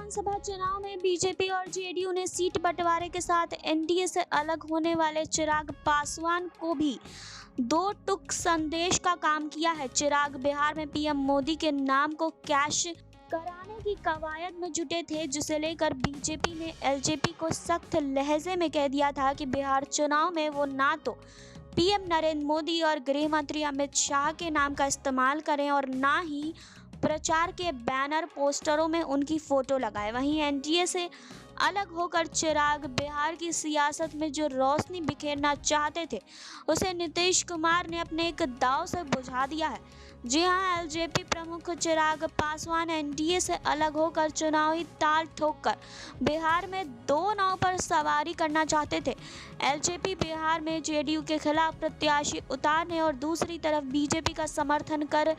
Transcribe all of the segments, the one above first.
विधानसभा चुनाव में बीजेपी और जेडीयू ने सीट बंटवारे के साथ एनडीए से अलग होने वाले चिराग पासवान को भी दो टूक संदेश का काम किया है। चिराग बिहार में पीएम मोदी के नाम को कैश कराने की कवायद में जुटे थे, जिसे लेकर बीजेपी ने एलजेपी को सख्त लहजे में कह दिया था कि बिहार चुनाव में वो ना तो पीएम नरेंद्र मोदी और गृह मंत्री अमित शाह के नाम का इस्तेमाल करें और ना ही प्रचार के बैनर पोस्टरों में उनकी फोटो लगाए। वहीं एनडीए से अलग होकर चिराग बिहार की सियासत में जो रोशनी बिखेरना चाहते थे, उसे नीतीश कुमार ने अपने एक दांव से बुझा दिया है। जी हां, एलजेपी प्रमुख चिराग पासवान एनडीए से अलग होकर चुनावी ताल ठोककर बिहार में दो नाव पर सवारी करना चाहते थे। एलजेपी बिहार में जेडीयू के खिलाफ प्रत्याशी उतारने और दूसरी तरफ बीजेपी का समर्थन कर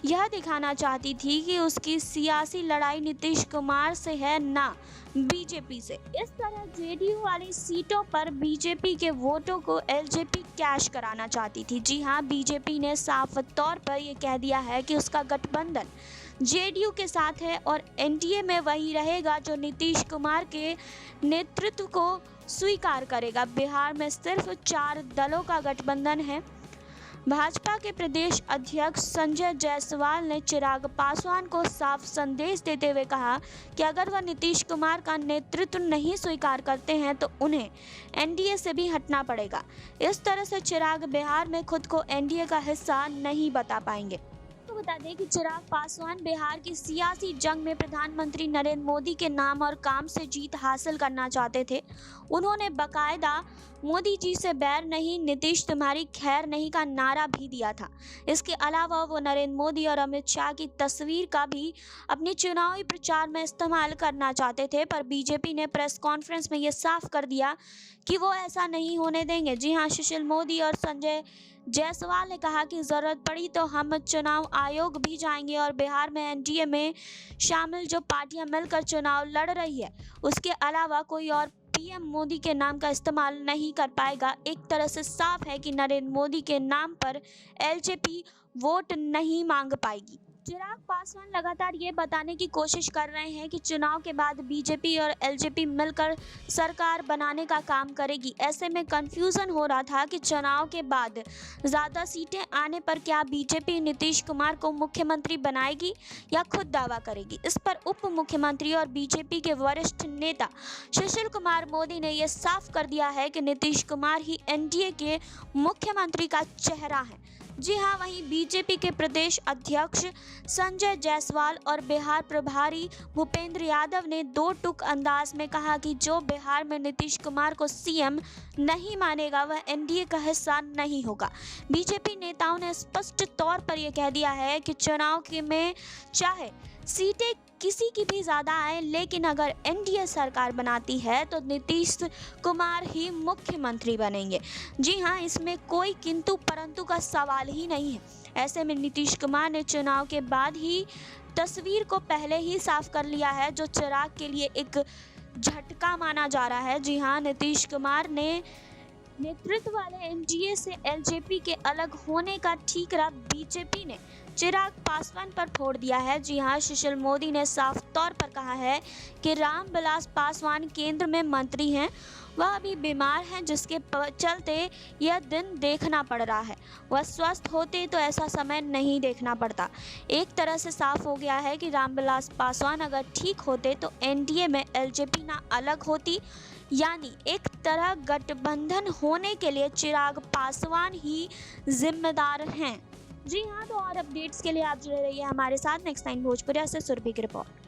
यह दिखाना चाहती थी कि उसकी सियासी लड़ाई नीतीश कुमार से है, ना बीजेपी से। इस तरह जेडीयू वाली सीटों पर बीजेपी के वोटों को एलजेपी कैश कराना चाहती थी। जी हां, बीजेपी ने साफ तौर पर यह कह दिया है कि उसका गठबंधन जेडीयू के साथ है और एनडीए में वही रहेगा जो नीतीश कुमार के नेतृत्व को स्वीकार करेगा। बिहार में सिर्फ 4 दलों का गठबंधन है। भाजपा के प्रदेश अध्यक्ष संजय जायसवाल ने चिराग पासवान को साफ संदेश देते हुए कहा कि अगर वह नीतीश कुमार का नेतृत्व नहीं स्वीकार करते हैं तो उन्हें एनडीए से भी हटना पड़ेगा। इस तरह से चिराग बिहार में खुद को एनडीए का हिस्सा नहीं बता पाएंगे। तो बता दें कि चिराग पासवान बिहार की सियासी जंग में प्रधानमंत्री नरेंद्र मोदी के नाम और काम से जीत हासिल करना चाहते थे। उन्होंने बाकायदा मोदी जी से बैर नहीं, नीतीश तुम्हारी खैर नहीं का नारा भी दिया था। इसके अलावा वो नरेंद्र मोदी और अमित शाह की तस्वीर का भी अपने चुनावी प्रचार में इस्तेमाल करना चाहते थे, पर बीजेपी ने प्रेस कॉन्फ्रेंस में ये साफ कर दिया कि वो ऐसा नहीं होने देंगे। जी हाँ, सुशील मोदी और संजय जायसवाल ने कहा कि ज़रूरत पड़ी तो हम चुनाव आयोग भी जाएंगे और बिहार में एनडीए में शामिल जो पार्टियां मिलकर चुनाव लड़ रही है, उसके अलावा कोई और पीएम मोदी के नाम का इस्तेमाल नहीं कर पाएगा। एक तरह से साफ है कि नरेंद्र मोदी के नाम पर एलजेपी वोट नहीं मांग पाएगी। चिराग पासवान लगातार ये बताने की कोशिश कर रहे हैं कि चुनाव के बाद बीजेपी और एलजेपी मिलकर सरकार बनाने का काम करेगी। ऐसे में कंफ्यूजन हो रहा था कि चुनाव के बाद ज़्यादा सीटें आने पर क्या बीजेपी नीतीश कुमार को मुख्यमंत्री बनाएगी या खुद दावा करेगी। इस पर उप मुख्यमंत्री और बीजेपी के वरिष्ठ नेता सुशील कुमार मोदी ने यह साफ कर दिया है कि नीतीश कुमार ही एनडीए के मुख्यमंत्री का चेहरा है। जी हाँ, वहीं बीजेपी के प्रदेश अध्यक्ष संजय जायसवाल और बिहार प्रभारी भूपेंद्र यादव ने दो टूक अंदाज में कहा कि जो बिहार में नीतीश कुमार को सीएम नहीं मानेगा वह एनडीए का हिस्सा नहीं होगा। बीजेपी नेताओं ने स्पष्ट तौर पर यह कह दिया है कि चुनाव में चाहे सीटें किसी की भी ज़्यादा आए, लेकिन अगर एनडीए सरकार बनाती है तो नीतीश कुमार ही मुख्यमंत्री बनेंगे। जी हाँ, इसमें कोई किंतु परंतु का सवाल ही नहीं है। ऐसे में नीतीश कुमार ने चुनाव के बाद ही तस्वीर को पहले ही साफ कर लिया है, जो चिराग के लिए एक झटका माना जा रहा है। जी हाँ, नीतीश कुमार ने नेतृत्व वाले एनडीए से एलजेपी के अलग होने का ठीकरा बीजेपी ने चिराग पासवान पर फोड़ दिया है। जी हाँ, सुशील मोदी ने साफ तौर पर कहा है कि रामविलास पासवान केंद्र में मंत्री हैं, वह अभी बीमार हैं, जिसके चलते यह दिन देखना पड़ रहा है। वह स्वस्थ होते तो ऐसा समय नहीं देखना पड़ता। एक तरह से साफ हो गया है कि रामविलास पासवान अगर ठीक होते तो एनडीए में एलजेपी ना अलग होती, यानी एक तरह गठबंधन होने के लिए चिराग पासवान ही जिम्मेदार हैं। जी हाँ, तो और अपडेट्स के लिए आप जुड़े रहिए हमारे साथ। नेक्स्ट टाइम भोजपुरिया से सुरभि की रिपोर्ट।